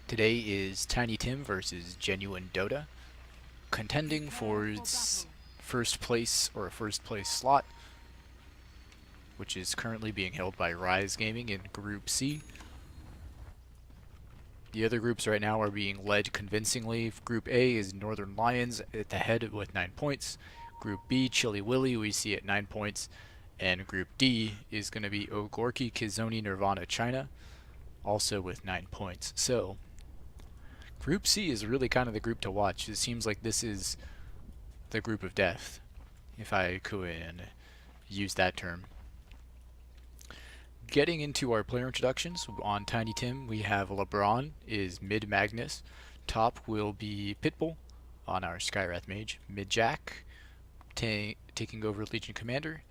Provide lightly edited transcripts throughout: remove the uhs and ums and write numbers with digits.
Today is Tiny Tim versus Genuine DotA, contending for its first place or a first place slot, which is currently being held by Rise Gaming in Group C. The other groups right now are being led convincingly. Group A is Northern Lions at the head with 9 points. Group B, Chili Willy, we see at 9 points. And Group D is going to be Ogorki Kizoni Nirvana China, also with 9 points. So, Group C is really kind of the group to watch. It seems like this is the group of death, if I could use that term. Getting into our player introductions, on Tiny Tim we have LeBron is mid Magnus, top will be Pitbull on our Skywrath Mage, mid Jack taking over Legion Commander,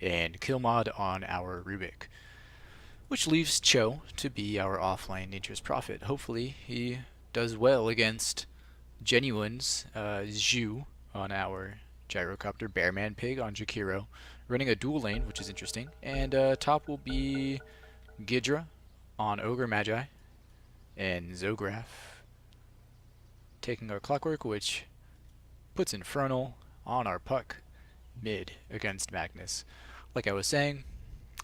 and Killmod on our Rubik. Which leaves Cho to be our offline Nature's Prophet. Hopefully he does well against Genuine's Zhu on our Gyrocopter, Bearman Pig on Jakiro, running a dual lane, which is interesting. And top will be Gidra on Ogre Magi, and Zograph taking our Clockwork, which puts Infernal on our Puck mid against Magnus. Like I was saying,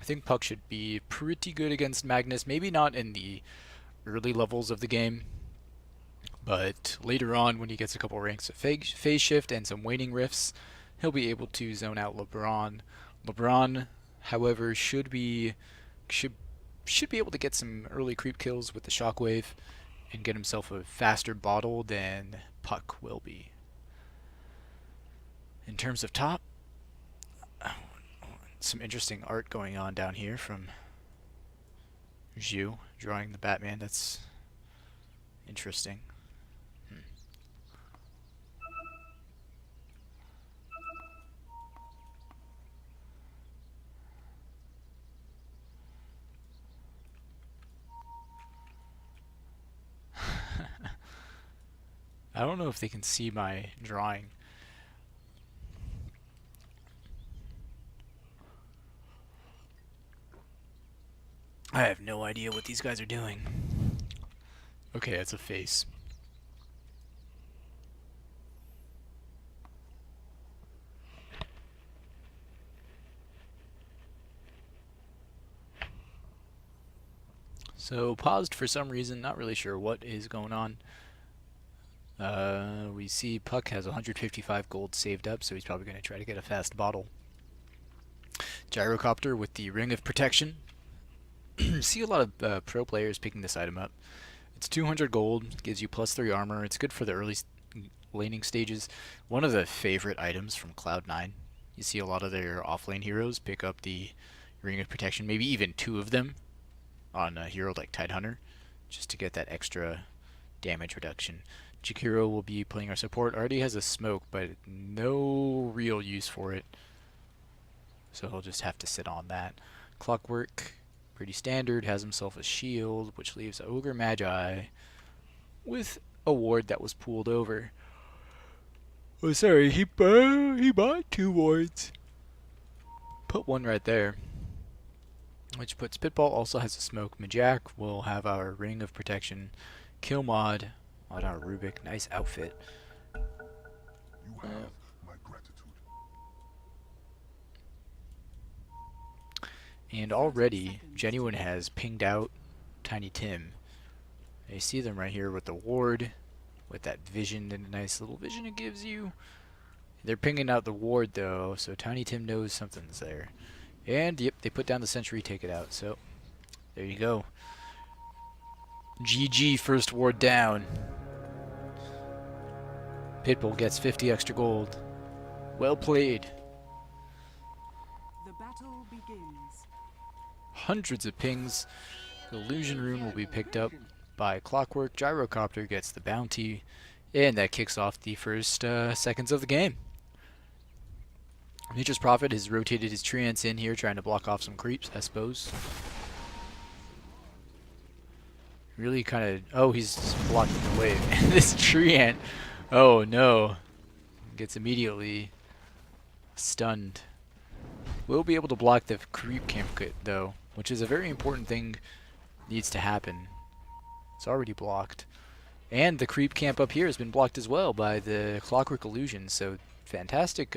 I think Puck should be pretty good against Magnus, maybe not in the early levels of the game, but later on, when he gets a couple ranks of phase shift and some waning rifts, he'll be able to zone out LeBron. LeBron, however, should be able to get some early creep kills with the Shockwave and get himself a faster bottle than Puck will be. In terms of top, some interesting art going on down here from Zhu drawing the Batman. That's interesting. I don't know if they can see my drawing. I have no idea what these guys are doing. Okay, that's a face. So paused for some reason, not really sure what is going on. We see Puck has 155 gold saved up, so he's probably going to try to get a fast bottle. Gyrocopter with the Ring of Protection. See a lot of pro players picking this item up. It's 200 gold, gives you +3 armor. It's good for the early laning stages. One of the favorite items from Cloud9. You see a lot of their offlane heroes pick up the Ring of Protection, maybe even 2 of them on a hero like Tidehunter, just to get that extra damage reduction. Jakiro will be playing our support. Already has a smoke, but no real use for it, so he'll just have to sit on that. Clockwork, pretty standard, has himself a shield, which leaves Ogre Magi with a ward that was pooled over. Oh, sorry, he bought 2 wards. Put one right there, which puts Pitbull. Also has a smoke. Majak will have our Ring of Protection. Killmod on our Rubik. Nice outfit. You have my gratitude. And already, Genuine has pinged out Tiny Tim. You see them right here with the ward, with that vision, and a nice little vision it gives you. They're pinging out the ward though, so Tiny Tim knows something's there. And yep, they put down the sentry, take it out. So there you go. GG, first ward down. Pitbull gets 50 extra gold. Well played. The battle begins. Hundreds of pings. Illusion Rune will be picked up by Clockwork. Gyrocopter gets the bounty. And that kicks off the first seconds of the game. Nature's Prophet has rotated his treants in here, trying to block off some creeps, I suppose. Really kind of... Oh, he's blocking the wave. This treant... Oh, no. Gets immediately stunned. We'll be able to block the creep camp kit, though, which is a very important thing needs to happen. It's already blocked. And the creep camp up here has been blocked as well by the Clockwork Illusion, so fantastic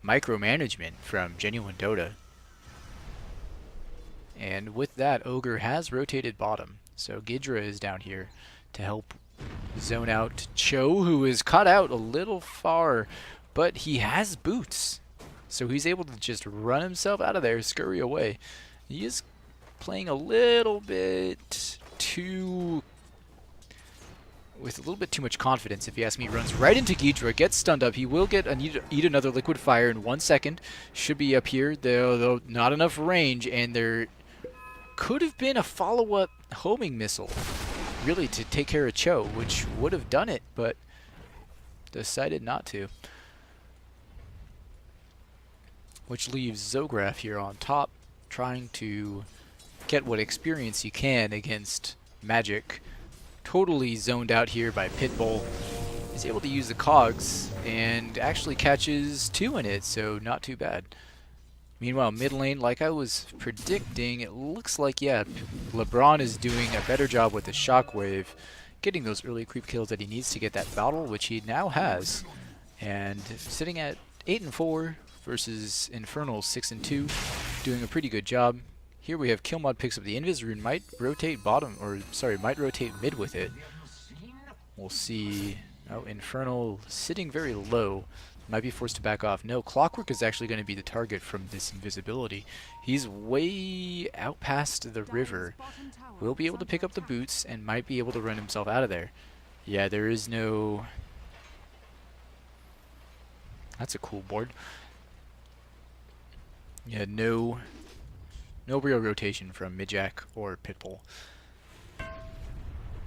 micromanagement from genuine DotA. And with that, Ogre has rotated bottom, so Ghidra is down here to help zone out Cho, who is caught out a little far, but he has boots, so he's able to just run himself out of there, scurry away. He is playing a little bit too... with a little bit too much confidence, if you ask me. Runs right into Ghidra, gets stunned up. He will get eat another liquid fire in 1 second. Should be up here, though not enough range, and there could have been a follow-up homing missile, really, to take care of Cho, which would have done it, but decided not to. Which leaves Zograf here on top, trying to get what experience he can against Magic. Totally zoned out here by Pitbull. He's able to use the cogs and actually catches 2 in it, so not too bad. Meanwhile, mid lane, like I was predicting, it looks like, yeah, LeBron is doing a better job with the Shockwave, getting those early creep kills that he needs to get that battle, which he now has. And sitting at 8-4 versus Infernal 6-2, doing a pretty good job. Here we have Killmod picks up the Invis rune, might rotate bottom, or sorry, might rotate mid with it. We'll see. Oh, Infernal sitting very low. Might be forced to back off. No, Clockwork is actually going to be the target from this invisibility. He's way out past the river. Will be able to pick up the boots and might be able to run himself out of there. Yeah, there is no... That's a cool board. Yeah, no real rotation from Midjack or Pitbull.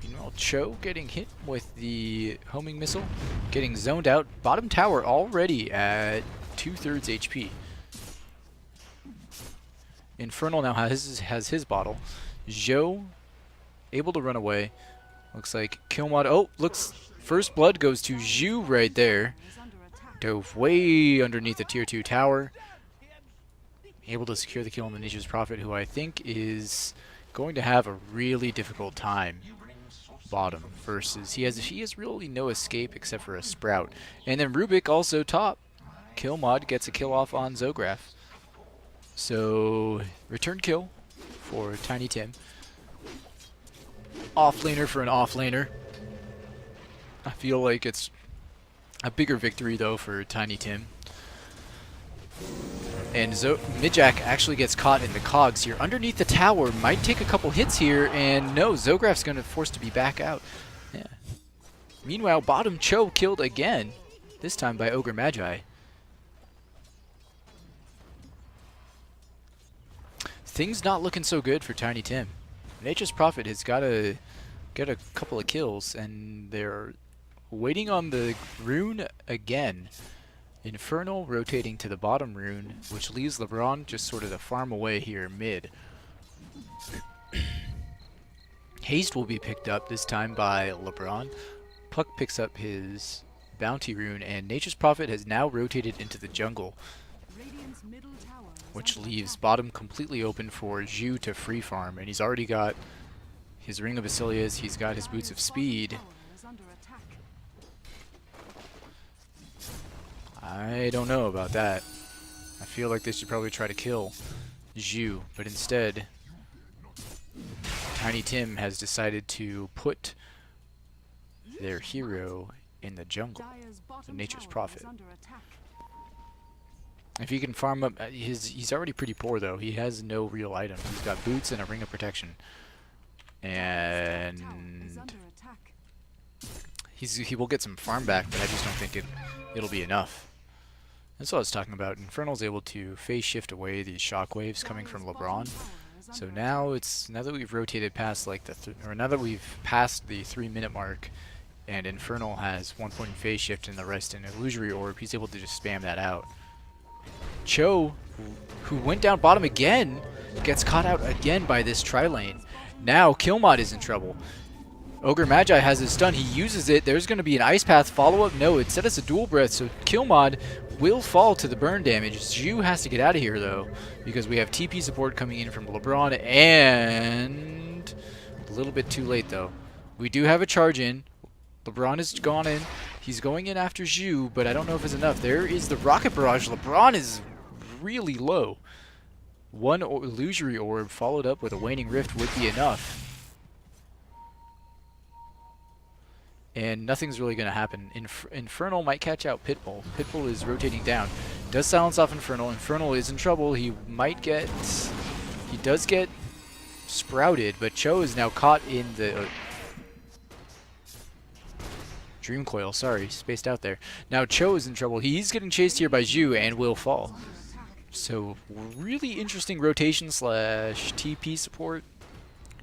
Meanwhile, Cho getting hit with the homing missile, getting zoned out. Bottom tower already at 2/3 HP. Infernal now has his bottle. Zhou able to run away. Looks like Killmod. Oh, looks. First blood goes to Zhu right there. Dove way underneath the tier 2 tower. Able to secure the kill on the Nature's Prophet, who I think is going to have a really difficult time bottom versus he has really no escape except for a Sprout. And then Rubik also top. Killmod gets a kill off on Zograf. So return kill for Tiny Tim. Offlaner for an offlaner. I feel like it's a bigger victory though for Tiny Tim. And Midjack actually gets caught in the cogs here. Underneath the tower, might take a couple hits here, and no, Zograf's going to force to be back out. Yeah. Meanwhile, bottom Cho killed again, this time by Ogre Magi. Things not looking so good for Tiny Tim. Nature's Prophet has got to get a couple of kills, and they're waiting on the rune again. Infernal rotating to the bottom rune, which leaves LeBron just sort of to farm away here mid. Haste will be picked up this time by LeBron. Puck picks up his bounty rune, and Nature's Prophet has now rotated into the jungle, which leaves bottom completely open for Zhu to free farm. And he's already got his Ring of Basilius, he's got his Boots of Speed. I don't know about that. I feel like they should probably try to kill Zhu, but instead, Tiny Tim has decided to put their hero in the jungle, the Nature's Prophet. If he can farm up, he's already pretty poor though. He has no real items. He's got boots and a Ring of Protection, and he will get some farm back, but I just don't think it'll be enough. That's what I was talking about. Infernal's able to phase shift away these shockwaves coming from LeBron. So now that we've rotated past like now that we've passed the 3-minute mark, and Infernal has 1 point in phase shift and the rest in Illusory Orb, he's able to just spam that out. Cho, who went down bottom again, gets caught out again by this tri-lane. Now Killmod is in trouble. Ogre Magi has his stun. He uses it. There's going to be an Ice Path follow-up. No, it set us a dual breath, so Killmod will fall to the burn damage. Zhu has to get out of here, though, because we have TP support coming in from LeBron, and a little bit too late, though. We do have a charge in. LeBron has gone in. He's going in after Zhu, but I don't know if it's enough. There is the rocket barrage. LeBron is really low. One illusory orb followed up with a waning rift would be enough. And nothing's really going to happen. Infernal might catch out Pitbull. Pitbull is rotating down. Does silence off Infernal. Infernal is in trouble. He does get sprouted, but Cho is now caught in the Dream Coil. Sorry, spaced out there. Now Cho is in trouble. He's getting chased here by Zhu and will fall. So really interesting rotation slash TP support.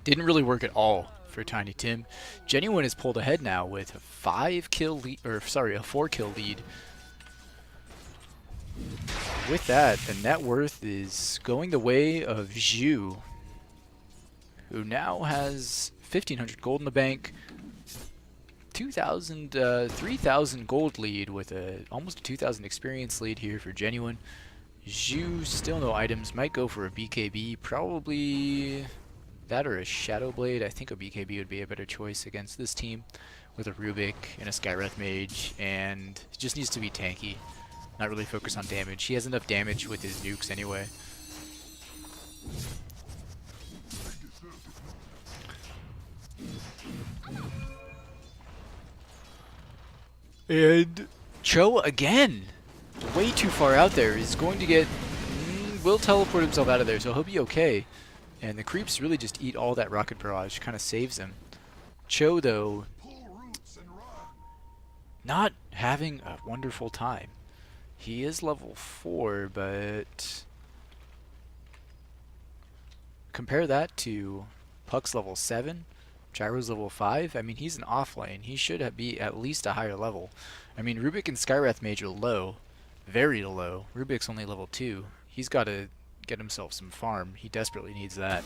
Didn't really work at all for Tiny Tim. Genuine is pulled ahead now with a 4-kill lead. With that, the net worth is going the way of Zhu, who now has 1,500 gold in the bank, 3,000 gold lead with almost a 2,000 experience lead here for Genuine. Zhu, still no items, might go for a BKB, probably that or a Shadow Blade. I think a BKB would be a better choice against this team with a Rubik and a Skywrath Mage, and he just needs to be tanky, not really focus on damage. He has enough damage with his nukes anyway. And Cho again, way too far out there, is going to get, will teleport himself out of there, so he'll be okay. And the creeps really just eat all that rocket barrage, kind of saves him. Cho, though, not having a wonderful time. He is level 4, but compare that to Puck's level 7, Gyro's level 5. I mean, he's an offlane. He should be at least a higher level. I mean, Rubik and Skywrath Mage are low, very low. Rubik's only level 2. He's got to get himself some farm. He desperately needs that.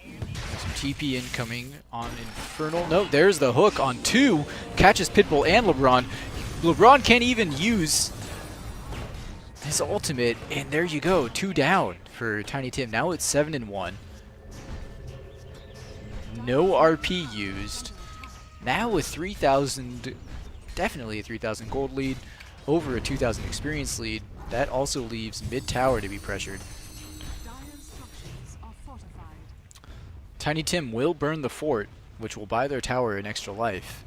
Some TP incoming on Infernal. No, there's the hook on 2. Catches Pitbull and LeBron. LeBron can't even use his ultimate, and there you go. 2 down for Tiny Tim. Now it's 7-1. No RP used. Now with 3,000, definitely a 3,000 gold lead, over a 2,000 experience lead. That also leaves mid tower to be pressured. Tiny Tim will burn the fort, which will buy their tower an extra life.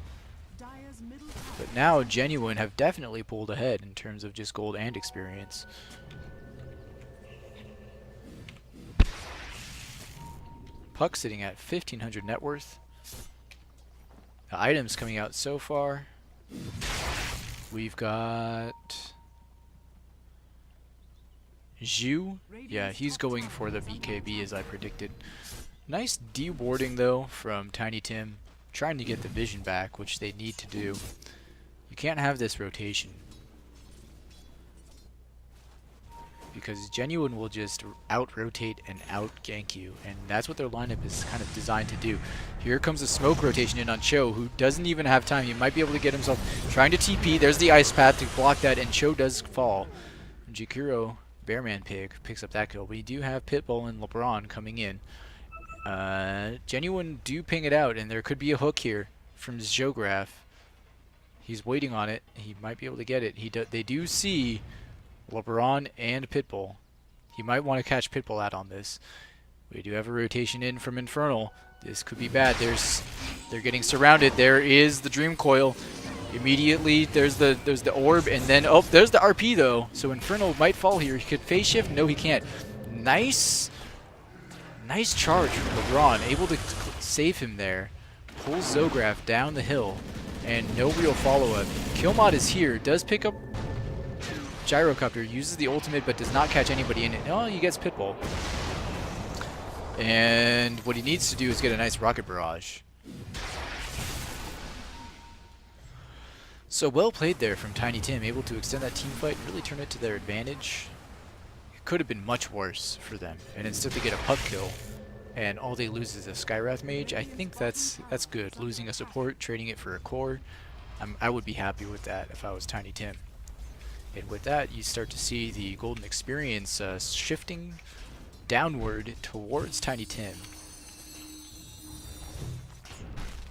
But now Genuine have definitely pulled ahead in terms of just gold and experience. Puck sitting at 1,500 net worth. The items coming out so far. We've got Zhu. Yeah, he's going for the BKB as I predicted. Nice dewarding though from Tiny Tim. Trying to get the vision back, which they need to do. You can't have this rotation, because Genuine will just out-rotate and out-gank you, and that's what their lineup is kind of designed to do. Here comes a smoke rotation in on Cho, who doesn't even have time. He might be able to get himself trying to TP. There's the ice path to block that, and Cho does fall. Jakiro, Bearman Pig, picks up that kill. We do have Pitbull and LeBron coming in. Genuine do ping it out, and there could be a hook here from Zograph. He's waiting on it. He might be able to get it. They do see LeBron and Pitbull. He might want to catch Pitbull out on this. We do have a rotation in from Infernal. This could be bad. They're getting surrounded. There is the Dream Coil. Immediately there's the orb, and then there's the RP though. So Infernal might fall here. He could phase shift. No, he can't. Nice charge from LeBron. Able to save him there. Pulls Zograph down the hill, and no real follow-up. Killmod is here. Does pick up Gyrocopter, uses the ultimate, but does not catch anybody in it. Oh, he gets Pitbull. And what he needs to do is get a nice rocket barrage. So well played there from Tiny Tim, able to extend that team fight and really turn it to their advantage. It could have been much worse for them, and instead they get a puck kill, and all they lose is a Skywrath Mage. I think that's good. Losing a support, trading it for a core. I would be happy with that if I was Tiny Tim. And with that, you start to see the golden experience shifting downward towards Tiny Tim.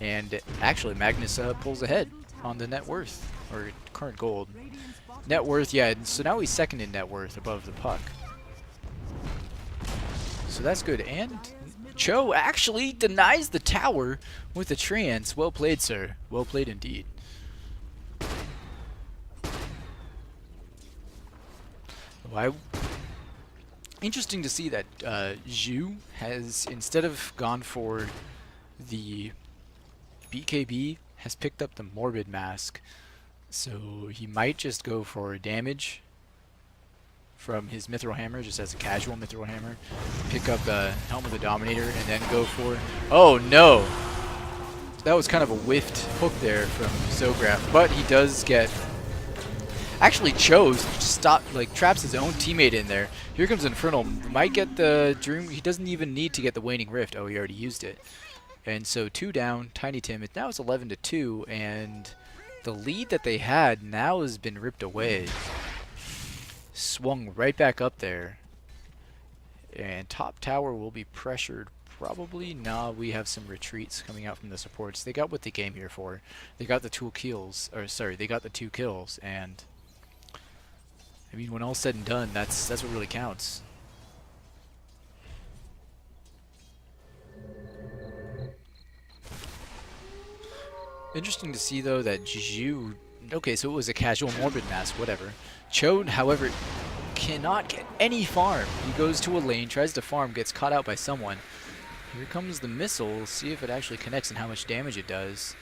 And actually, Magnus pulls ahead on the net worth, or current gold. Radiant's bottom Net worth, yeah, so now he's second in net worth above the puck. So that's good. And Cho actually denies the tower with a trance. Well played, sir. Well played indeed. Why? Interesting to see that Zhu has, instead of gone for the BKB, has picked up the Morbid Mask. So he might just go for damage from his Mithril Hammer, just as a casual Mithril Hammer. Pick up the Helm of the Dominator, and then go for... Oh no! That was kind of a whiffed hook there from Zograf, but he does get... Actually chose to stop, like, traps his own teammate in there. Here comes Infernal. Might get the Dream... He doesn't even need to get the Waning Rift. Oh, he already used it. And so 2 down, Tiny Tim. Now it's 11-2, and the lead that they had now has been ripped away. Swung right back up there. And top tower will be pressured. Probably. Nah, we have some retreats coming out from the supports. They got what they came here for. They got the 2 kills. Or sorry, they got the 2 kills. And I mean, when all's said and done, that's what really counts. Interesting to see though that Juju. Okay, so it was a casual Morbid Mask, whatever. Cho, however, cannot get any farm. He goes to a lane, tries to farm, gets caught out by someone. Here comes the missile. See if it actually connects and how much damage it does.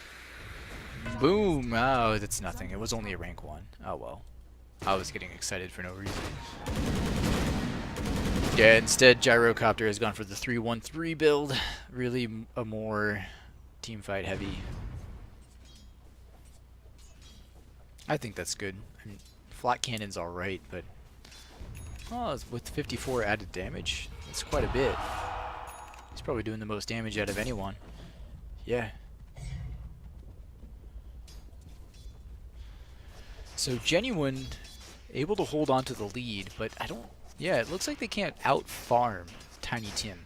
Boom! Oh, that's nothing. It was only a rank 1. Oh well. I was getting excited for no reason. Yeah, instead Gyrocopter has gone for the 3-1-3 build. Really a more teamfight heavy. I think that's good. I mean, flat cannon's alright, but with 54 added damage, that's quite a bit. He's probably doing the most damage out of anyone. Yeah. So Genuine able to hold on to the lead, but I don't... Yeah, it looks like they can't out-farm Tiny Tim.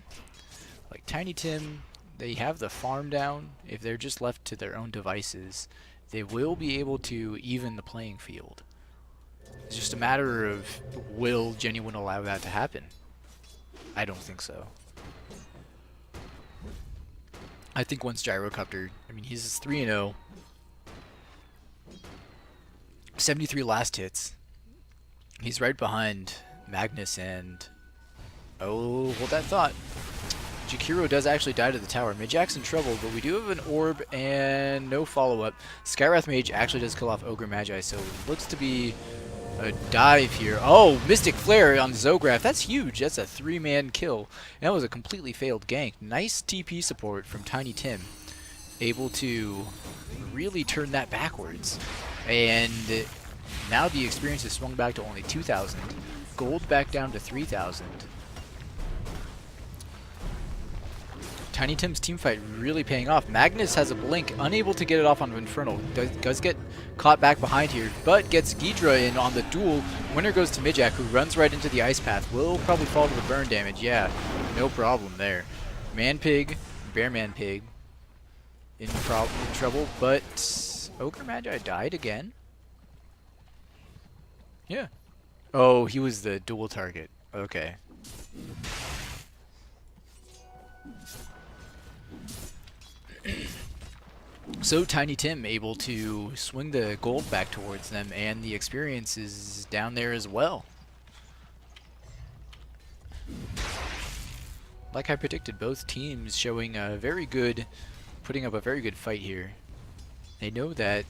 Like, Tiny Tim, they have the farm down. If they're just left to their own devices, they will be able to even the playing field. It's just a matter of, will Genuine allow that to happen? I don't think so. I think once Gyrocopter, I mean, he's 3-0. 73 last hits. He's right behind Magnus and... Oh, hold that thought. Jakiro does actually die to the tower. Midjack's in trouble, but we do have an orb and no follow-up. Skywrath Mage actually does kill off Ogre Magi, so it looks to be a dive here. Oh, Mystic Flare on Zograf. That's huge. That's a 3-man kill. And that was a completely failed gank. Nice TP support from Tiny Tim. Able to really turn that backwards. And now the experience has swung back to only 2,000. Gold back down to 3,000. Tiny Tim's teamfight really paying off. Magnus has a blink, unable to get it off on Infernal. Does get caught back behind here, but gets Ghidra in on the duel. Winner goes to Midjack, who runs right into the ice path. Will probably fall to the burn damage. Yeah, no problem there. Man-Pig, Bear-Man-Pig in trouble, but Ogre Magi died again? Yeah. Oh, he was the dual target. Okay. So Tiny Tim able to swing the gold back towards them, and the experience is down there as well. Like I predicted, both teams showing a very good, putting up a very good fight here. They know that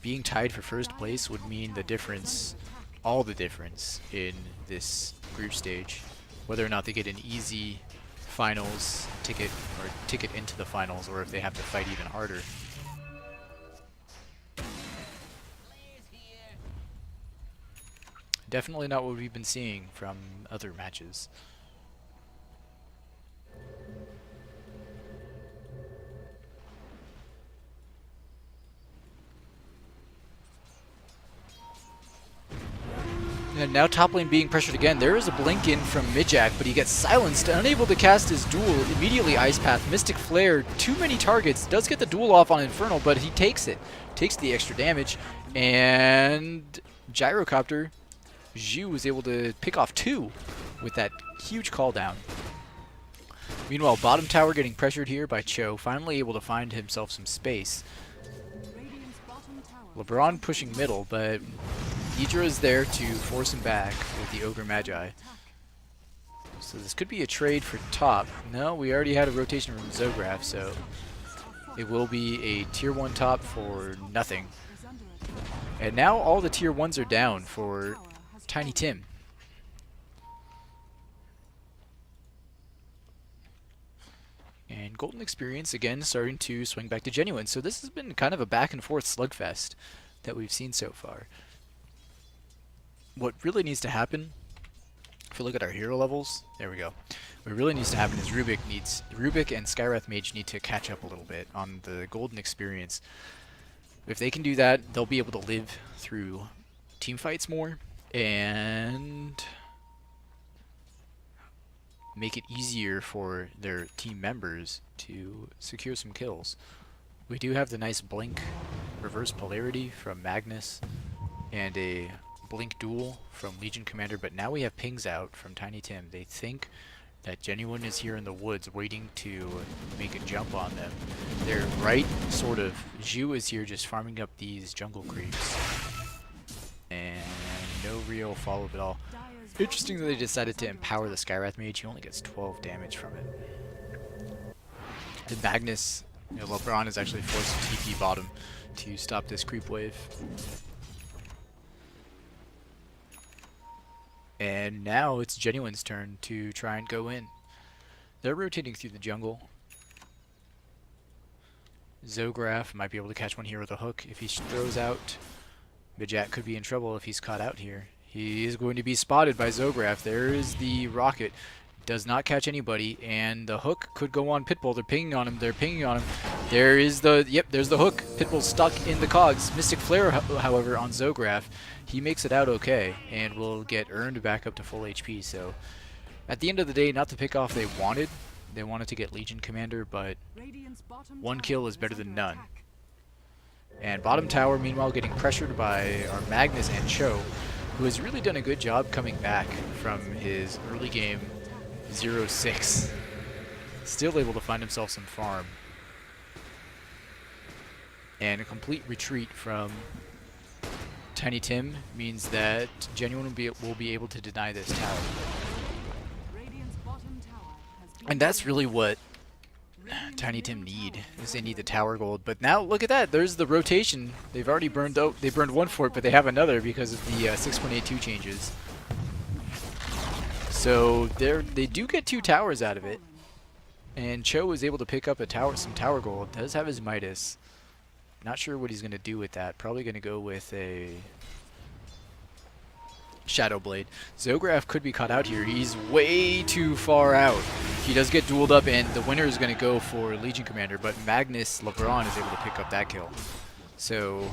being tied for first place would mean the difference, all the difference in this group stage. Whether or not they get an easy finals ticket or ticket into the finals, or if they have to fight even harder. Definitely not what we've been seeing from other matches. And now top lane being pressured again. There is a blink in from Midjack, but he gets silenced, unable to cast his duel. Immediately Ice Path, Mystic Flare, too many targets. Does get the duel off on Infernal, but he takes it. Takes the extra damage. And Gyrocopter, Zhu was able to pick off 2 with that huge call down. Meanwhile, bottom tower getting pressured here by Cho, finally able to find himself some space. Radiant's bottom tower. LeBron pushing middle, but Idra is there to force him back with the Ogre Magi. So this could be a trade for top. No, we already had a rotation from Zograf, so it will be a tier 1 top for nothing. Is under attack. And now all the tier 1s are down for Tiny Tim. And Golden Experience again starting to swing back to Genuine. So this has been kind of a back and forth slugfest that we've seen so far. What really needs to happen, if we look at our hero levels, there we go. What really needs to happen is Rubik and Skywrath Mage need to catch up a little bit on the Golden Experience. If they can do that, they'll be able to live through team fights more and make it easier for their team members to secure some kills. We do have the nice Blink reverse polarity from Magnus and a Blink duel from Legion Commander, but now we have pings out from Tiny Tim. They think that Genuine is here in the woods waiting to make a jump on them. They're right, sort of. Zhu is here just farming up these jungle creeps. And no real follow-up at all. Interesting that they decided to empower the Skywrath Mage. He only gets 12 damage from it. The Magnus, LeBron is actually forced to TP bottom to stop this creep wave. And now it's Genuine's turn to try and go in. They're rotating through the jungle. Zograf might be able to catch one here with a hook. If he throws out, Midjack could be in trouble if he's caught out here. He is going to be spotted by Zograf. There is the rocket. Does not catch anybody, and the hook could go on Pitbull. They're pinging on him. They're pinging on him. There is the, yep, there's the hook. Pitbull's stuck in the cogs. Mystic Flare, however, on Zograf. He makes it out okay, and will get earned back up to full HP. So, at the end of the day, not the pick off they wanted. They wanted to get Legion Commander, but one kill is better than none. And bottom tower, meanwhile, getting pressured by our Magnus and Cho, who has really done a good job coming back from his early game 0-6. Still able to find himself some farm. And a complete retreat from Tiny Tim means that Genuine will be able to deny this tower. And that's really what Tiny Tim need, is they need the tower gold. But now look at that, there's the rotation. They've already burned out, they burned one fort, but they have another because of the 6.82 changes. So they do get 2 towers out of it. And Cho was able to pick up some tower gold. Does have his Midas. Not sure what he's going to do with that. Probably going to go with a Shadow Blade. Zograf could be caught out here. He's way too far out. He does get dueled up, and the winner is going to go for Legion Commander, but Magnus LeBron is able to pick up that kill. So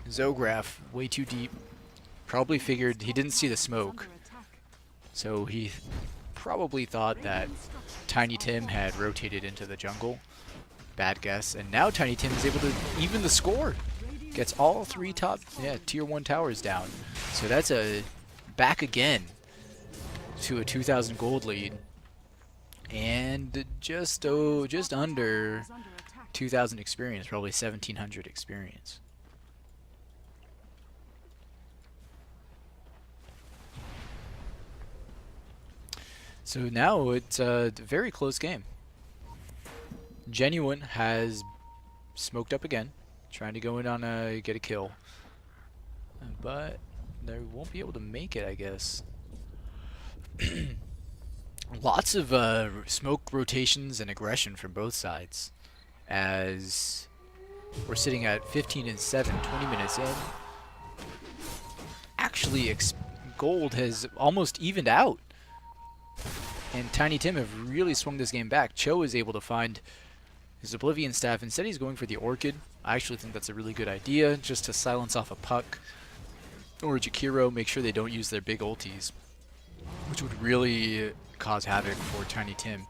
Zograf, way too deep. Probably figured he didn't see the smoke. So he probably thought that Tiny Tim had rotated into the jungle. Bad guess. And now Tiny Tim is able to even the score. Gets all 3 top, tier 1 towers down. So that's a back again to a 2,000 gold lead. And just under 2,000 experience, probably 1,700 experience. So now it's a very close game. Genuine has smoked up again, trying to go in on get a kill, but they won't be able to make it, I guess. Lots of smoke rotations and aggression from both sides, as we're sitting at 15 and 7, 20 minutes in. Actually, gold has almost evened out. And Tiny Tim have really swung this game back. Cho is able to find his Oblivion Staff. Instead, he's going for the Orchid. I actually think that's a really good idea, just to silence off a puck. or Jakiro, make sure they don't use their big ultis, which would really cause havoc for Tiny Tim.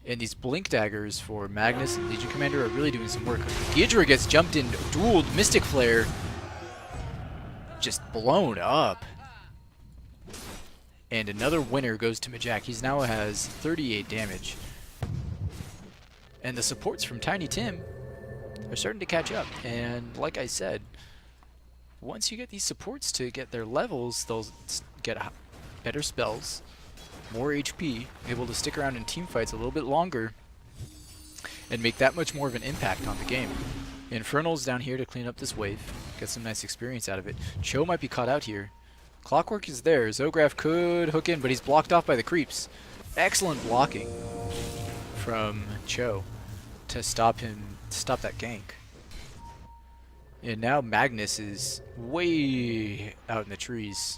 And these Blink Daggers for Magnus and Legion Commander are really doing some work. Ghidra gets jumped in, dueled, Mystic Flare, just blown up. And another winner goes to Majak. He now has 38 damage. And the supports from Tiny Tim are starting to catch up. And like I said, once you get these supports to get their levels, they'll get better spells, more HP, able to stick around in team fights a little bit longer, and make that much more of an impact on the game. Infernal's down here to clean up this wave, get some nice experience out of it. Cho might be caught out here. Clockwork is there. Zograf could hook in, but he's blocked off by the creeps. Excellent blocking from Cho to stop that gank. And now Magnus is way out in the trees.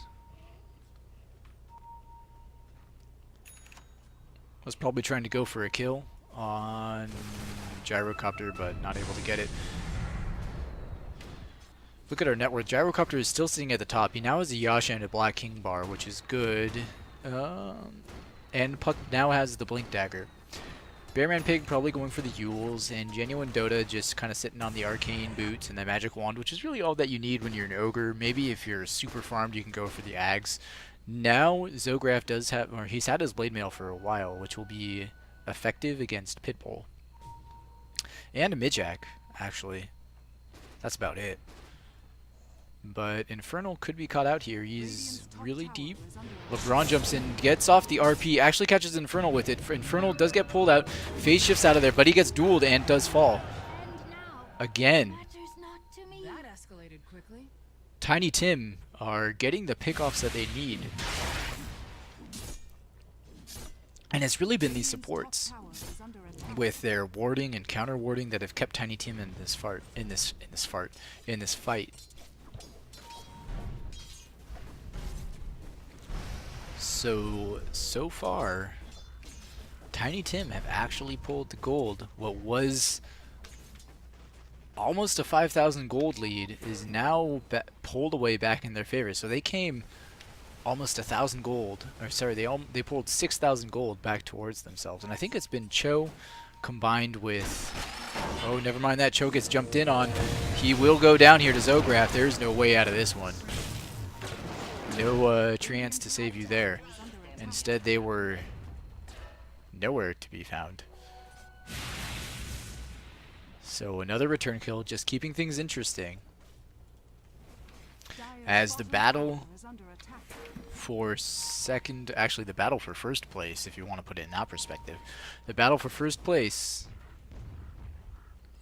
Was probably trying to go for a kill on Gyrocopter, but not able to get it. Look at our net worth. Gyrocopter is still sitting at the top. He now has a Yasha and a Black King bar, which is good. And Puck now has the Blink Dagger. Bearman Pig probably going for the Yules, and Genuine Dota just kind of sitting on the Arcane Boots and the Magic Wand, which is really all that you need when you're an Ogre. Maybe if you're super farmed, you can go for the Ags. Now, Zograf does have, or he's had his Blade Mail for a while, which will be effective against Pitbull. And a Mijak, actually. That's about it. But Infernal could be caught out here. He's really deep. LeBron jumps in, gets off the RP, actually catches Infernal with it. Infernal does get pulled out, phase shifts out of there, but he gets dueled and does fall. Again. That escalated quickly. Tiny Tim are getting the pickoffs that they need. And it's really been these supports with their warding and counter warding that have kept Tiny Tim in this fight. So far, Tiny Tim have actually pulled the gold. What was almost a 5,000 gold lead is now pulled away back in their favor. So they came almost 1,000 gold, or sorry, they pulled 6,000 gold back towards themselves. And I think it's been Cho combined with, oh, never mind that. Cho gets jumped in on. He will go down here to Zograf. There's no way out of this one. No chance to save you there. Instead, they were nowhere to be found. So another return kill, just keeping things interesting. As the battle for second, actually the battle for first place, if you want to put it in that perspective. The battle for first place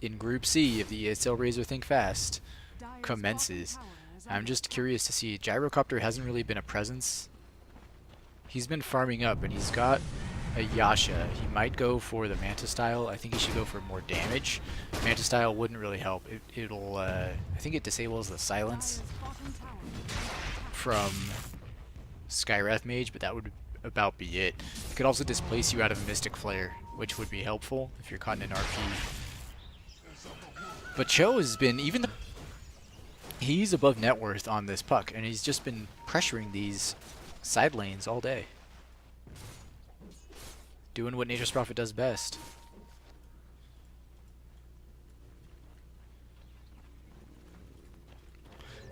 in Group C of the ESL Razer Think Fast commences. I'm just curious to see. Gyrocopter hasn't really been a presence. He's been farming up, and he's got a Yasha. He might go for the Manta style. I think he should go for more damage. Manta style wouldn't really help. It'll I think it disables the silence from Skywrath Mage, but that would about be it. It could also displace you out of Mystic Flare, which would be helpful if you're caught in an RP. But Cho has been, even though he's above net worth on this puck, and he's just been pressuring these side lanes all day. Doing what Nature's Prophet does best.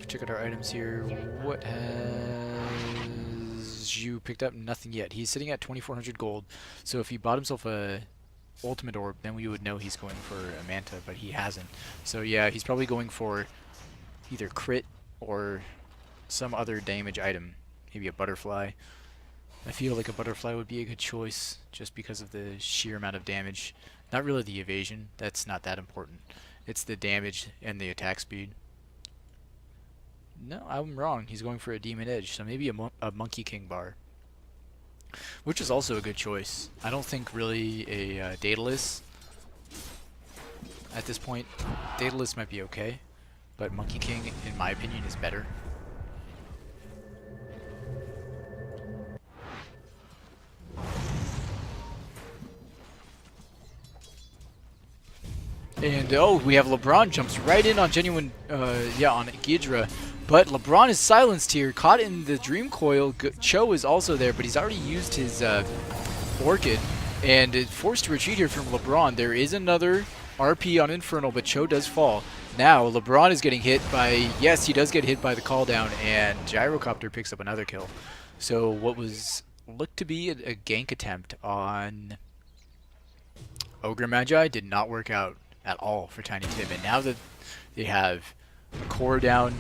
Check out our items here. What has you picked up? Nothing yet. He's sitting at 2,400 gold, so if he bought himself a ultimate orb, then we would know he's going for a Manta, but he hasn't. So yeah, he's probably going for either crit or some other damage item. Maybe a butterfly. I feel like a butterfly would be a good choice just because of the sheer amount of damage. Not really the evasion, that's not that important. It's the damage and the attack speed. No, I'm wrong. He's going for a Demon Edge, so maybe a Monkey King bar. Which is also a good choice. I don't think really a Daedalus at this point. Daedalus might be okay, but Monkey King, in my opinion, is better. And oh, we have LeBron jumps right in on Genuine, yeah, on Ghidra. But LeBron is silenced here, caught in the Dream Coil. Cho is also there, but he's already used his Orchid. And forced to retreat here from LeBron. There is another RP on Infernal, but Cho does fall. Now, LeBron is getting hit by, yes, he does get hit by the call down, and Gyrocopter picks up another kill. So what was looked to be a gank attempt on Ogre Magi did not work out at all for Tiny Tim. And now that they have a core down,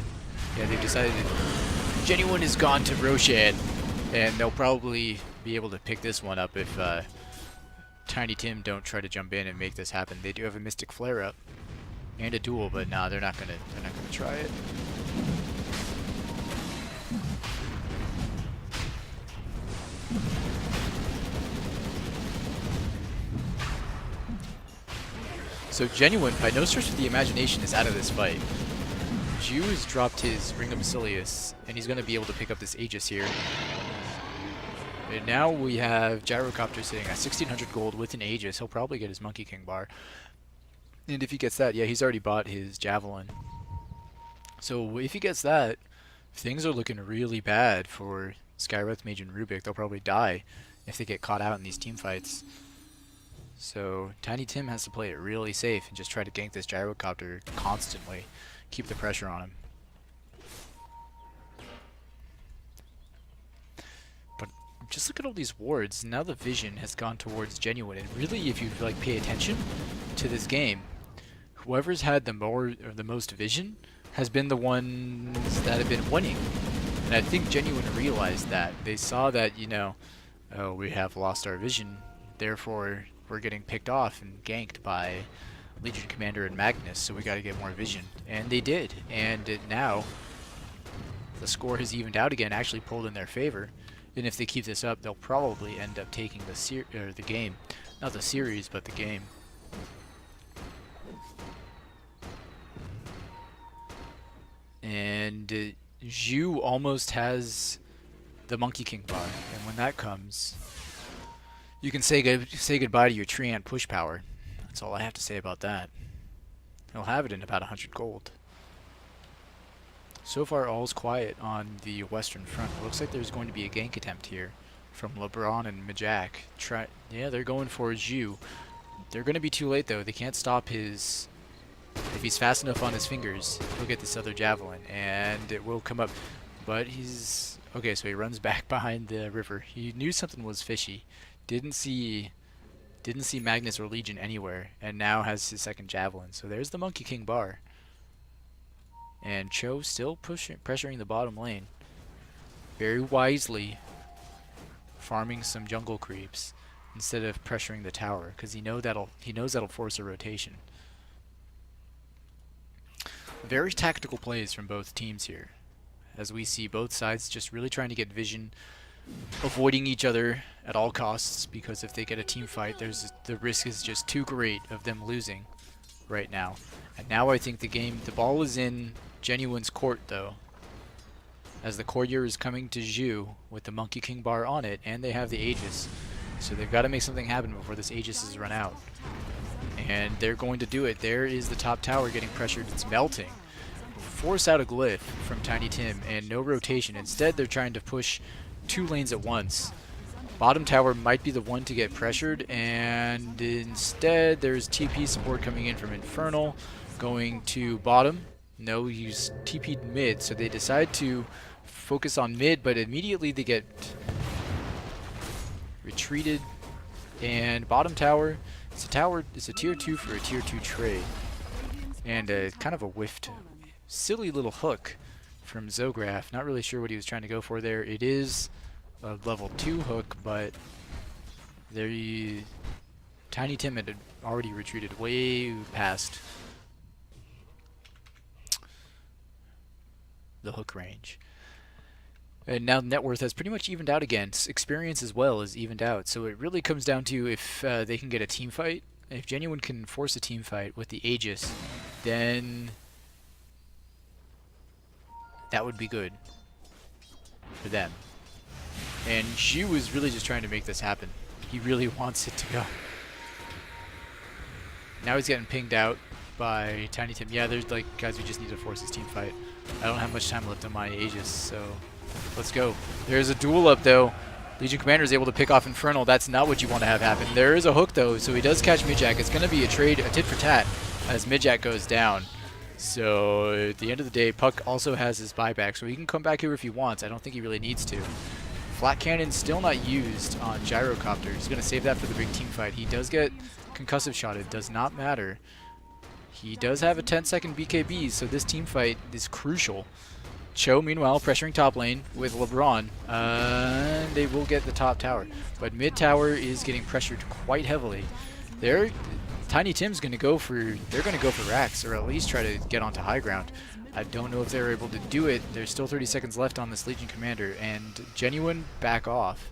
yeah, they've decided that Genuine has gone to Roshan, and they'll probably be able to pick this one up if Tiny Tim don't try to jump in and make this happen. They do have a Mystic Flare up and a duel, but nah, they're not gonna try it. So Genuine, by no stretch of the imagination, is out of this fight. Ju has dropped his Ring of Basilius, and he's going to be able to pick up this Aegis here. And now we have Gyrocopter sitting at 1600 gold with an Aegis. He'll probably get his Monkey King bar. And if he gets that, yeah, he's already bought his Javelin. So if he gets that, things are looking really bad for Skywrath Mage and Rubik. They'll probably die if they get caught out in these team fights. So Tiny Tim has to play it really safe and just try to gank this Gyrocopter constantly. Keep the pressure on him. But just look at all these wards. Now the vision has gone towards Genuine. And really, if you like pay attention to this game, whoever's had the most vision has been the ones that have been winning. And I think Genuine realized that. They saw that, you know, oh, we have lost our vision, therefore we're getting picked off and ganked by Legion Commander and Magnus, so we got to get more vision. And they did. And now the score has evened out again, actually pulled in their favor. And if they keep this up, they'll probably end up taking the game. Not the series, but the game. And Zhu almost has the Monkey King bar. And when that comes, you can say goodbye to your Treant push power. That's all I have to say about that. He'll have it in about 100 gold. So far, all's quiet on the western front. It looks like there's going to be a gank attempt here from LeBron and Majak. Yeah, they're going for Zhu. They're going to be too late, though. They can't stop his... If he's fast enough on his fingers, he'll get this other Javelin, and it will come up. But he's... Okay, so he runs back behind the river. He knew something was fishy. Didn't see Magnus or Legion anywhere, and now has his second Javelin. So there's the Monkey King bar. And Cho still pressuring the bottom lane. Very wisely farming some jungle creeps instead of pressuring the tower, because he knows that'll force a rotation. Very tactical plays from both teams here, as we see both sides just really trying to get vision, avoiding each other at all costs, because if they get a team fight, the risk is just too great of them losing right now. And now I think the ball is in Genuine's court, though, as the courier is coming to Zhu with the Monkey King bar on it, and they have the Aegis. So they've got to make something happen before this Aegis is run out. And they're going to do it. There is the top tower getting pressured. It's melting. Force out a glyph from Tiny Tim, and no rotation. Instead, they're trying to push 2 lanes at once. Bottom tower might be the one to get pressured, and instead there's TP support coming in from Infernal, going to bottom. No, he's TP'd mid, so they decide to focus on mid, but immediately they get retreated. And bottom tower, it's a tier 2 for a tier 2 trade. And kind of a whiffed, silly little hook from Zograf. Not really sure what he was trying to go for there. It is a level 2 hook, but Tiny Tim had already retreated way past the hook range. And now net worth has pretty much evened out again. Experience as well is evened out. So it really comes down to if they can get a team fight. If Genuine can force a team fight with the Aegis, then that would be good for them. And Zhu is really just trying to make this happen. He really wants it to go. Now he's getting pinged out. by Tiny Tim. Yeah, there's like, guys, we just need to force this team fight. I don't have much time left on my Aegis, so let's go. There's a duel up though. Legion Commander is able to pick off Infernal. That's not what you want to have happen. There is a hook though, so he does catch Midjack. It's going to be a trade, a tit for tat, as Midjack goes down. So at the end of the day, Puck also has his buyback, so he can come back here if he wants. I don't think he really needs to. Flat Cannon still not used on Gyrocopter. He's going to save that for the big team fight. He does get concussive shot. It does not matter. He does have a 10-second BKB, so this team fight is crucial. Cho, meanwhile, pressuring top lane with LeBron. They will get the top tower. But mid tower is getting pressured quite heavily. Tiny Tim's going to go for, they're going to go for racks, or at least try to get onto high ground. I don't know if they're able to do it. There's still 30 seconds left on this Legion Commander, and Genuine back off.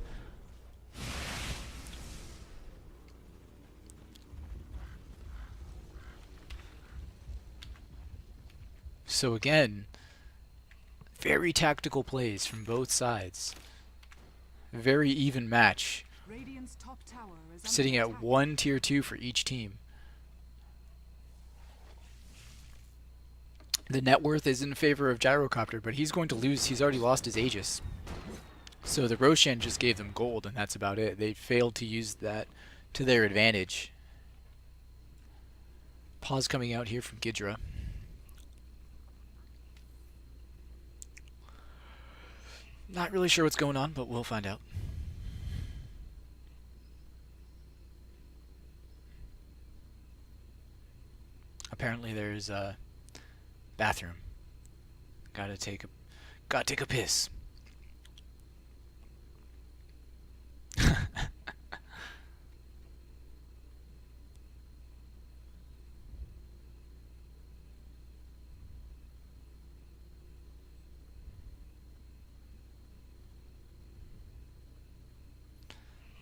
So again, very tactical plays from both sides. Very even match. Radiant's top tower is under Sitting at attack. 1 tier 2 for each team. The net worth is in favor of Gyrocopter, but he's going to lose. He's already lost his Aegis. So the Roshan just gave them gold, and that's about it. They failed to use that to their advantage. Pause coming out here from Gidra. Not really sure what's going on, but we'll find out. Apparently there's a bathroom. Gotta take a piss.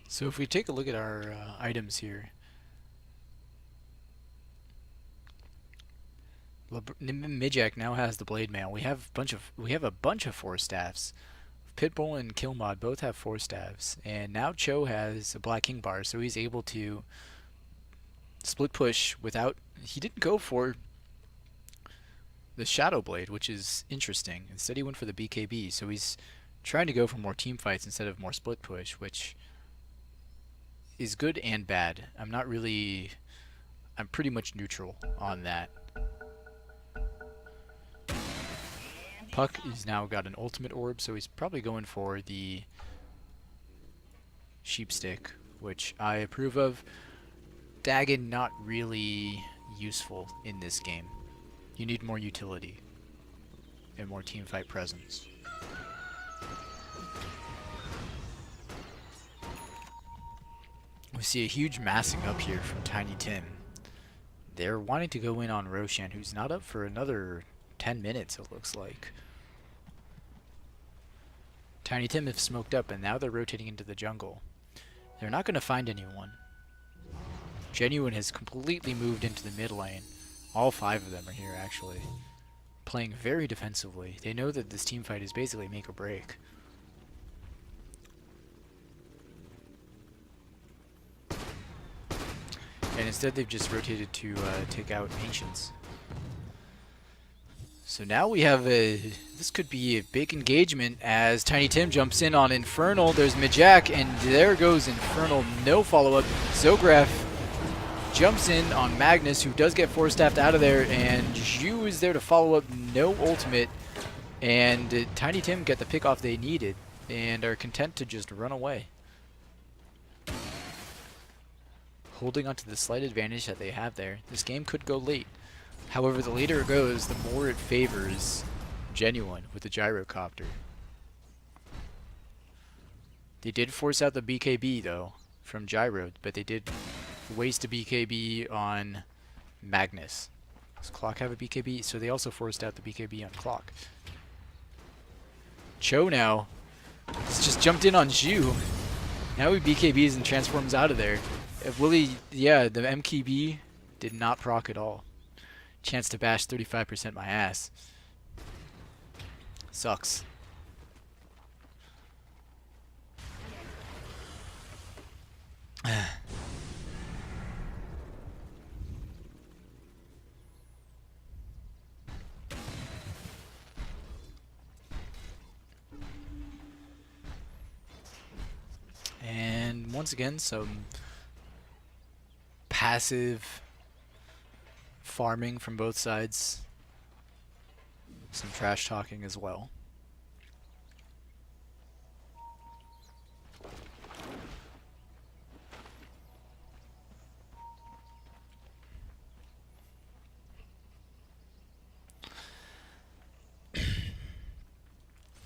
So if we take a look at our items here, Midjack now has the Blade Mail. We have a bunch of 4 staffs. Pitbull and Killmod both have 4 staffs, and now Cho has a Black King bar, so he's able to split push without. He didn't go for the Shadow Blade, which is interesting. Instead, he went for the BKB, so he's trying to go for more team fights instead of more split push, which is good and bad. I'm pretty much neutral on that. Puck has now got an ultimate orb, so he's probably going for the Sheepstick, which I approve of. Dagon not really useful in this game. You need more utility and more teamfight presence. We see a huge massing up here from Tiny Tim. They're wanting to go in on Roshan, who's not up for another 10 minutes, it looks like. Tiny Tim have smoked up, and now they're rotating into the jungle. They're not going to find anyone. Genuine has completely moved into the mid lane. All 5 of them are here, actually. Playing very defensively. They know that this team fight is basically make or break. And instead they've just rotated to take out Ancients. So now we have this could be a big engagement as Tiny Tim jumps in on Infernal. There's Midjack, and there goes Infernal. No follow-up. Zograf jumps in on Magnus, who does get 4-staffed out of there, and Zhu is there to follow up. No ultimate. And Tiny Tim get the pick off they needed and are content to just run away. Holding onto the slight advantage that they have there. This game could go late. However, the later it goes, the more it favors Genuine with the Gyrocopter. They did force out the BKB, though, from Gyro, but they did waste a BKB on Magnus. Does Clock have a BKB? So they also forced out the BKB on Clock. Cho now has just jumped in on Zhu. Now he BKBs and transforms out of there. Willie, yeah, the MKB did not proc at all. Chance to bash 35% my ass. Sucks. once again, some passive farming from both sides. Some trash talking as well.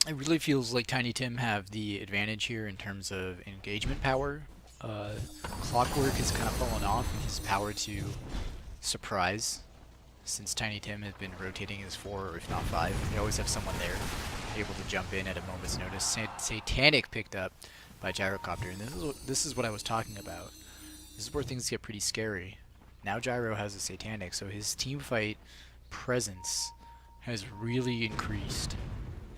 It really feels like Tiny Tim have the advantage here in terms of engagement power. Clockwork has kind of fallen off in his power to surprise, since Tiny Tim has been rotating his 4 or if not 5. They always have someone there able to jump in at a moment's notice. Satanic picked up by Gyrocopter, and this is what I was talking about. This is where things get pretty scary. Now Gyro has a Satanic, so his teamfight presence has really increased.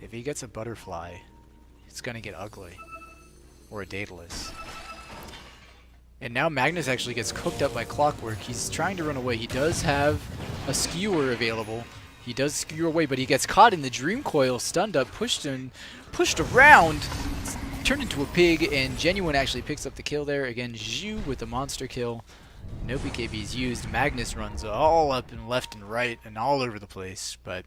If he gets a Butterfly, it's gonna get ugly. Or a Daedalus. And now Magnus actually gets cooked up by Clockwork. He's trying to run away. He does have a skewer available. He does skewer away, but he gets caught in the Dream Coil, stunned up, pushed around, turned into a pig, and Genuine actually picks up the kill there. Again, Zhu with the monster kill. No BKBs used. Magnus runs all up and left and right and all over the place, but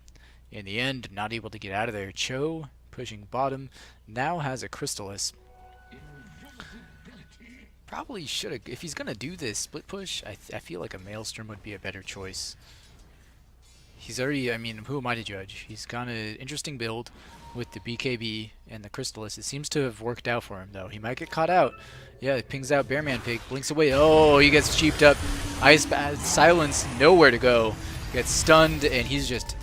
in the end, not able to get out of there. Cho, pushing bottom, now has a Crystallis. Probably should have, if he's going to do this split push, I feel like a Maelstrom would be a better choice. He's already, I mean, who am I to judge? He's got an interesting build with the BKB and the Crystallis. It seems to have worked out for him, though. He might get caught out. Yeah, it pings out Bearman Pig, blinks away. Oh, he gets cheaped up. Ice Silence, nowhere to go. Gets stunned, and he's just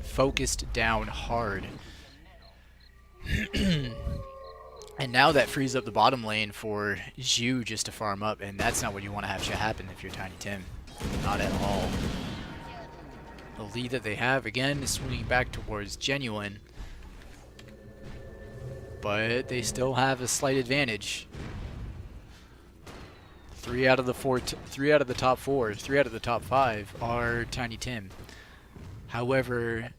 focused down hard. And now that frees up the bottom lane for Zhu just to farm up, and that's not what you want to have happen if you're Tiny Tim. Not at all. The lead that they have, again, is swinging back towards Genuine. But they still have a slight advantage. 3 out of the top 4, 3 out of the top 5 are Tiny Tim. However,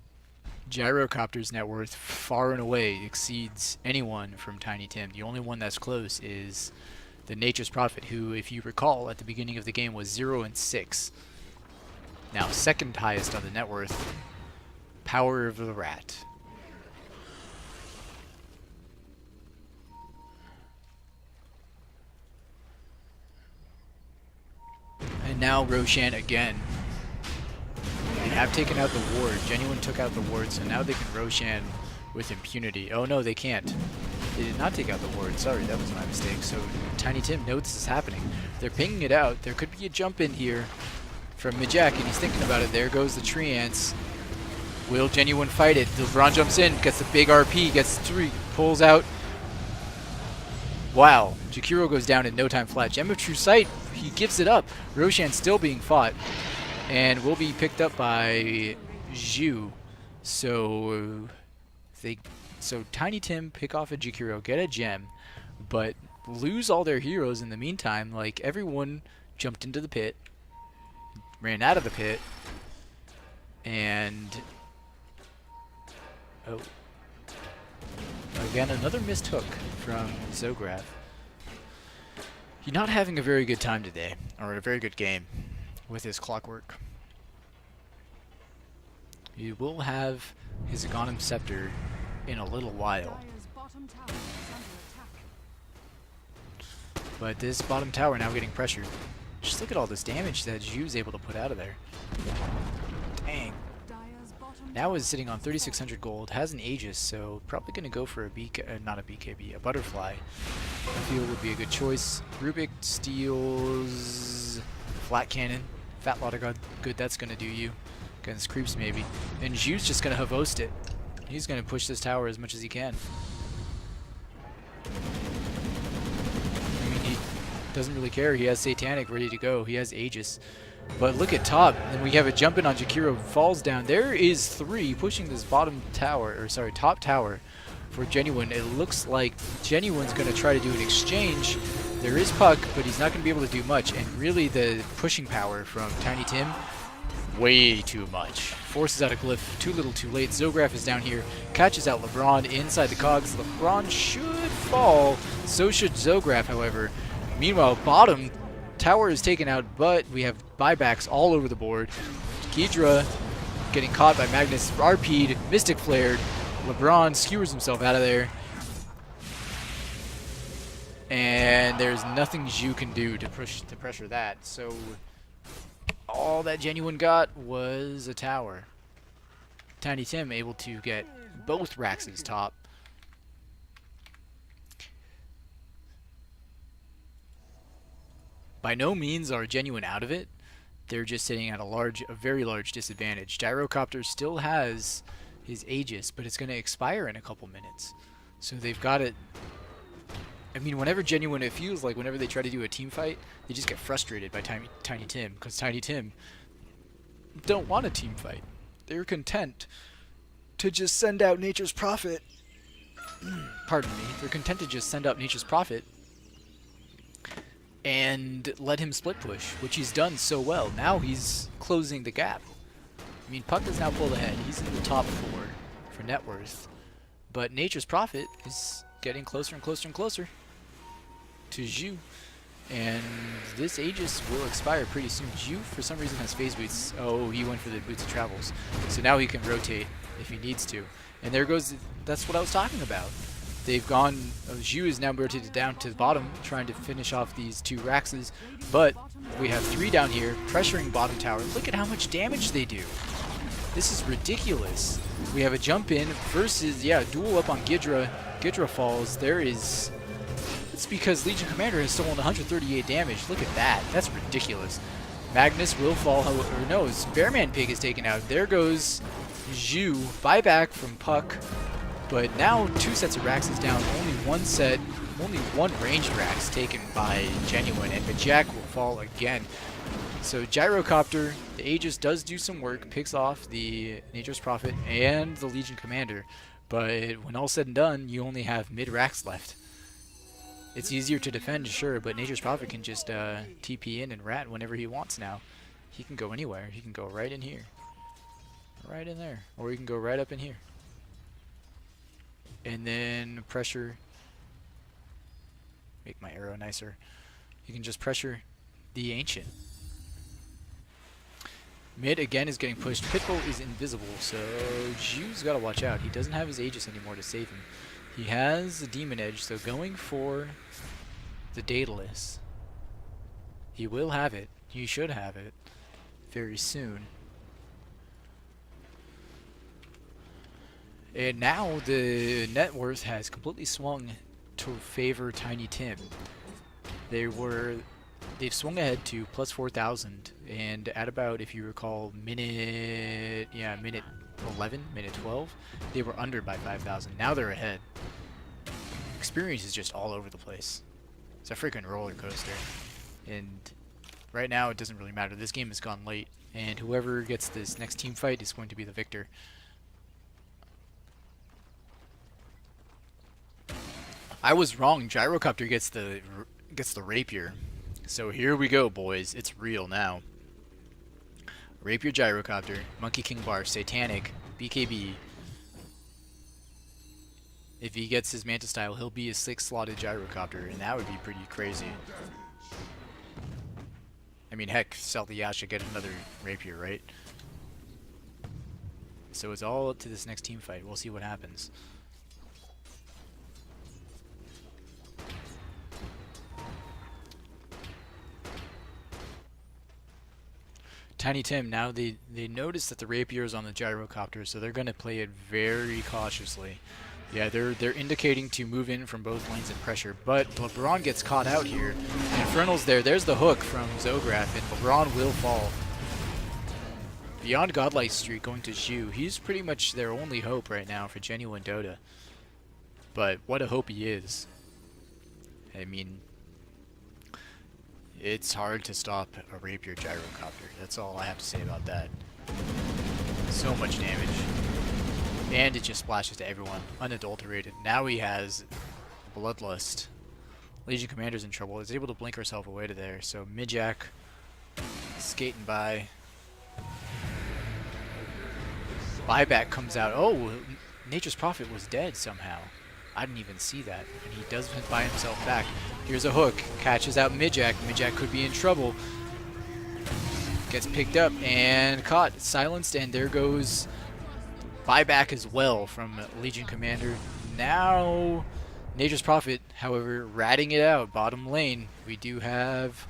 Gyrocopter's net worth far and away exceeds anyone from Tiny Tim. The only one that's close is the Nature's Prophet, who, if you recall, at the beginning of the game was 0 and 6. Now, second highest on the net worth, Power of the Rat. And now Roshan again. They have taken out the ward. Genuine took out the ward, so now they can Roshan with impunity. Oh no, they can't. They did not take out the ward. Sorry, that was my mistake. So Tiny Tim knows this is happening. They're pinging it out. There could be a jump in here from Majak, and he's thinking about it. There goes the tree ants. Will Genuine fight it? LeBron jumps in, gets the big RP, gets 3, pulls out. Wow, Jakiro goes down in no time flat. Gem of True Sight, he gives it up. Roshan still being fought, and will be picked up by Zhu. So Tiny Tim pick off a Jakiro, get a gem, but lose all their heroes in the meantime. Like, everyone jumped into the pit, ran out of the pit, and oh, again another missed hook from Zograf. He's not having a very good time today, or a very good game with his Clockwork. He will have his Aghanim Scepter in a little while. Dire's bottom tower is under attack. But this bottom tower now getting pressured. Just look at all this damage that Zhu's able to put out of there. Dang. Dire's bottom Now is sitting on 3,600 gold, has an Aegis, so probably going to go for a not a BKB, a Butterfly. I feel would be a good choice. Rubik steals Flat Cannon. Fat lot of good that's going to do you. Against creeps maybe. And Zhu's just going to Havost it. He's going to push this tower as much as he can. I mean, he doesn't really care. He has Satanic ready to go. He has Aegis. But look at top. And we have a jump in on Jakiro. Falls down. There is 3 pushing this bottom tower, or sorry, top tower for Genuine. It looks like Genuine's going to try to do an exchange. There is Puck, but he's not going to be able to do much. And really the pushing power from Tiny Tim, way too much. Forces out a glyph, too little too late. Zograf is down here, catches out LeBron inside the cogs. LeBron should fall. So should Zograf, however. Meanwhile, bottom tower is taken out, but we have buybacks all over the board. Ghidra getting caught by Magnus, RP'd, Mystic flared. LeBron skewers himself out of there. And there's nothing Zhu can do to pressure that. So all that Genuine got was a tower. Tiny Tim able to get both Rax's top. By no means are Genuine out of it. They're just sitting at a very large disadvantage. Gyrocopter still has his Aegis, but it's going to expire in a couple minutes. So they've got it. I mean, whenever Genuine, it feels like whenever they try to do a team fight, they just get frustrated by Tiny Tim, because Tiny Tim don't want a team fight. They're content to just send out Nature's Prophet. Pardon me. They're content to just send out Nature's Prophet and let him split push, which he's done so well. Now he's closing the gap. I mean, Puck is now pulled ahead. He's in the top 4 for net worth. But Nature's Prophet is getting closer and closer and closer to Zhu. And this Aegis will expire pretty soon. Zhu, for some reason, has phase boots. Oh, he went for the boots of travels. So now he can rotate if he needs to. And there goes, that's what I was talking about. They've gone, Zhu is now rotated down to the bottom, trying to finish off these 2 Raxes. But we have 3 down here, pressuring bottom tower. Look at how much damage they do. This is ridiculous. We have a jump in versus, yeah, duel up on Ghidra. Ghidra falls. There is... It's because Legion Commander has stolen 138 damage. Look at that. That's ridiculous. Magnus will fall, or no, Bearman Pig is taken out. There goes Zhu. Buyback from Puck. But now 2 sets of Rax is down. Only one ranged Rax taken by Genuine, and Majak will fall again. So Gyrocopter, the Aegis does do some work, picks off the Nature's Prophet and the Legion Commander. But when all said and done, you only have mid-Rax left. It's easier to defend, sure, but Nature's Prophet can just TP in and rat whenever he wants now. He can go anywhere. He can go right in here. Right in there. Or he can go right up in here. And then pressure. Make my arrow nicer. You can just pressure the Ancient. Mid again is getting pushed. Pitbull is invisible, so Zhu's got to watch out. He doesn't have his Aegis anymore to save him. He has a Demon Edge, so going for the Daedalus. He will have it. He should have it very soon. And now the net worth has completely swung to favor Tiny Tim. They've swung ahead to plus 4,000, and at about, if you recall, minute 11, minute 12, they were under by 5,000. Now they're ahead. Experience is just all over the place. It's a freaking roller coaster. And right now it doesn't really matter. This game has gone late, and whoever gets this next team fight is going to be the victor. I was wrong. Gyrocopter gets the rapier. So here we go, boys. It's real now. Rapier Gyrocopter, Monkey King Bar, Satanic, BKB. If he gets his Manta style, he'll be a 6-slotted Gyrocopter, and that would be pretty crazy. I mean, heck, Stealthy Yash should get another Rapier, right? So it's all up to this next team fight. We'll see what happens. Tiny Tim, now they notice that the Rapier is on the Gyrocopter, so they're going to play it very cautiously. Yeah, they're indicating to move in from both lanes and pressure, but LeBron gets caught out here. Infernal's there. There's the hook from Zograf, and LeBron will fall. Beyond Godlike Streak going to Zhu. He's pretty much their only hope right now for genuine Dota. But what a hope he is. I mean, it's hard to stop a Rapier Gyrocopter. That's all I have to say about that. So much damage. And it just splashes to everyone, unadulterated. Now he has Bloodlust. Legion Commander's in trouble. He's able to blink herself away to there. So Midjack skating by. Buyback comes out. Oh, Nature's Prophet was dead somehow. I didn't even see that. And he does buy himself back. Here's a hook. Catches out Midjack. Midjack could be in trouble. Gets picked up and caught. Silenced, and there goes buyback as well from Legion Commander. Now, Nature's Prophet, however, ratting it out. Bottom lane, we do have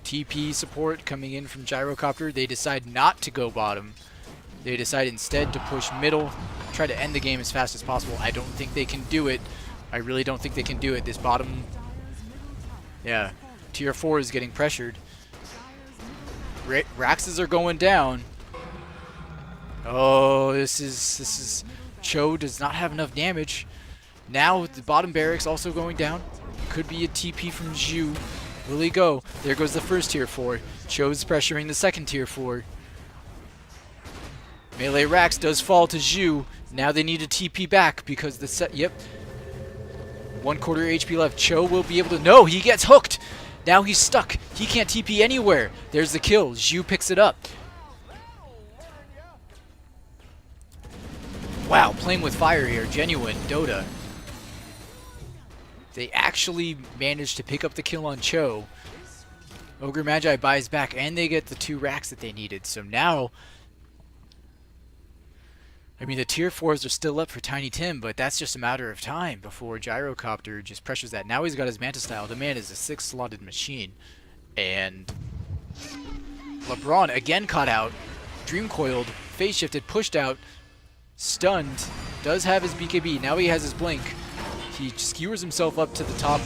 TP support coming in from Gyrocopter. They decide not to go bottom. They decide instead to push middle, try to end the game as fast as possible. I don't think they can do it. I really don't think they can do it. This bottom, yeah, tier 4 is getting pressured. Raxes are going down. Oh, this is Cho does not have enough damage. Now the bottom barracks also going down. Could be a TP from Zhu. Will he go? There goes the first tier 4. Cho's pressuring the second tier 4. Melee Rax does fall to Zhu. Now they need to TP back because the set. Yep. 1/4 HP left. Cho will be able to. No, he gets hooked. Now he's stuck. He can't TP anywhere. There's the kill. Zhu picks it up. Wow, playing with fire here. Genuine DotA. They actually managed to pick up the kill on Cho. Ogre Magi buys back, and they get the 2 racks that they needed. So now, I mean, the tier 4s are still up for Tiny Tim, but that's just a matter of time before Gyrocopter just pressures that. Now he's got his Manta style. The man is a 6-slotted machine. And LeBron again caught out. Dream coiled, phase shifted, pushed out, stunned. Does have his BKB. Now he has his blink. He skewers himself up to the top,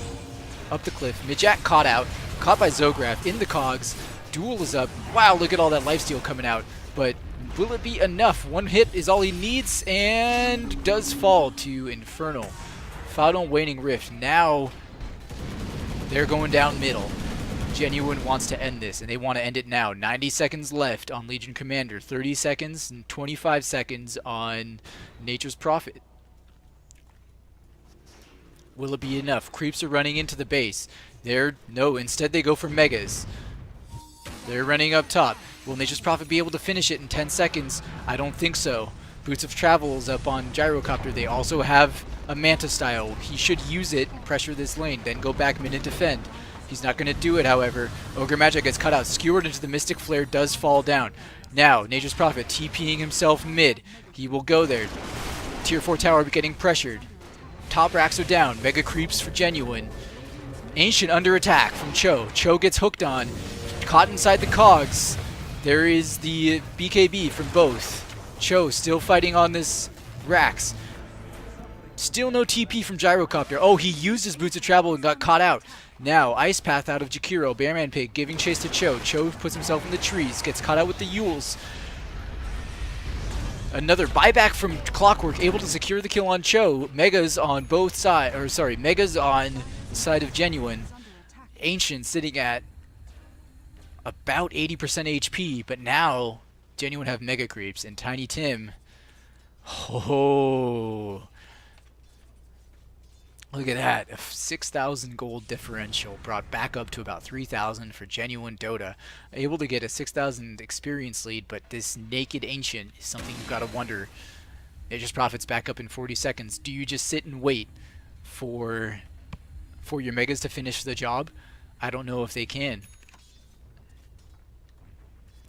up the cliff. Midjack caught out, caught by Zograth in the cogs. Duel is up. Wow, look at all that lifesteal coming out. But will it be enough? 1 hit is all he needs, and does fall to Infernal. Final Waning Rift. Now they're going down middle. Genuine wants to end this, and they want to end it now. 90 seconds left on Legion Commander. 30 seconds and 25 seconds on Nature's Prophet. Will it be enough? Creeps are running into the base. No, instead they go for Megas. They're running up top. Will Nature's Prophet be able to finish it in 10 seconds? I don't think so. Boots of Travel is up on Gyrocopter. They also have a Manta style. He should use it and pressure this lane, then go back mid and defend. He's not going to do it, however. Ogre Magic gets cut out. Skewered into the Mystic Flare, does fall down. Now, Nature's Prophet TPing himself mid. He will go there. Tier 4 tower getting pressured. Top racks are down. Mega creeps for Genuine. Ancient under attack from Cho. Cho gets hooked on. Caught inside the cogs. There is the BKB from both. Cho still fighting on this Rax. Still no TP from Gyrocopter. Oh, he used his Boots of Travel and got caught out. Now, Ice Path out of Jakiro. Bearman Pig giving chase to Cho. Cho puts himself in the trees. Gets caught out with the Yules. Another buyback from Clockwork, able to secure the kill on Cho. Megas on both sides, or sorry, Megas on the side of Genuine. Ancient sitting at about 80% HP, but now Genuine have Mega Creeps, and Tiny Tim, oh, look at that, a 6,000 gold differential brought back up to about 3,000 for Genuine DotA. Able to get a 6,000 experience lead, but this naked Ancient is something you've got to wonder. It just profits back up in 40 seconds. Do you just sit and wait for your Megas to finish the job? I don't know if they can.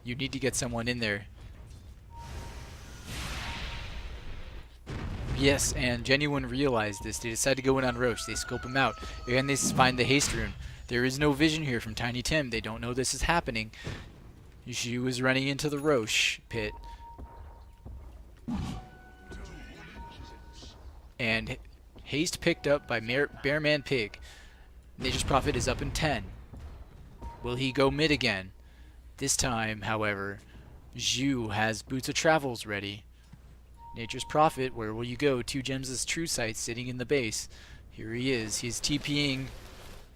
You need to get someone in there. Yes, and Genuine realized this. They decide to go in on Roche. They scope him out. And they find the haste rune. There is no vision here from Tiny Tim. They don't know this is happening. Zhu is running into the Roche pit. And haste picked up by Bearman Pig. Nature's Prophet is up in 10. Will he go mid again? This time, however, Zhu has Boots of Travels ready. Nature's Prophet, where will you go? 2 Gems' True Sight sitting in the base. Here he is. He's TPing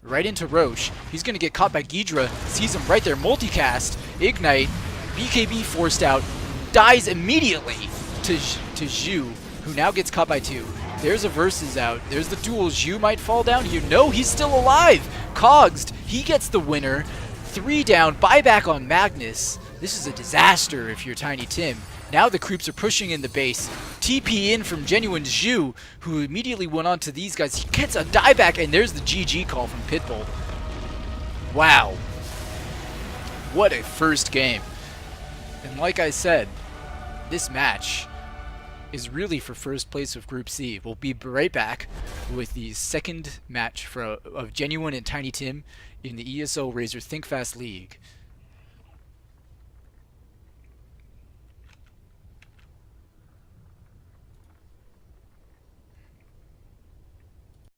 right into Roche. He's going to get caught by Ghidra. Sees him right there. Multicast. Ignite. BKB forced out. Dies immediately to Zhu, who now gets caught by 2. There's a Versus out. There's the duel. Zhu might fall down here. No, he's still alive. Cogsed. He gets the winner. 3 down. Buyback on Magnus. This is a disaster if you're Tiny Tim. Now the creeps are pushing in the base. TP in from Genuine Zhu, who immediately went on to these guys. He gets a dieback, and there's the GG call from Pitbull. Wow. What a first game. And like I said, this match is really for first place of Group C. We'll be right back with the second match of Genuine and Tiny Tim in the ESL Razer Think Fast League.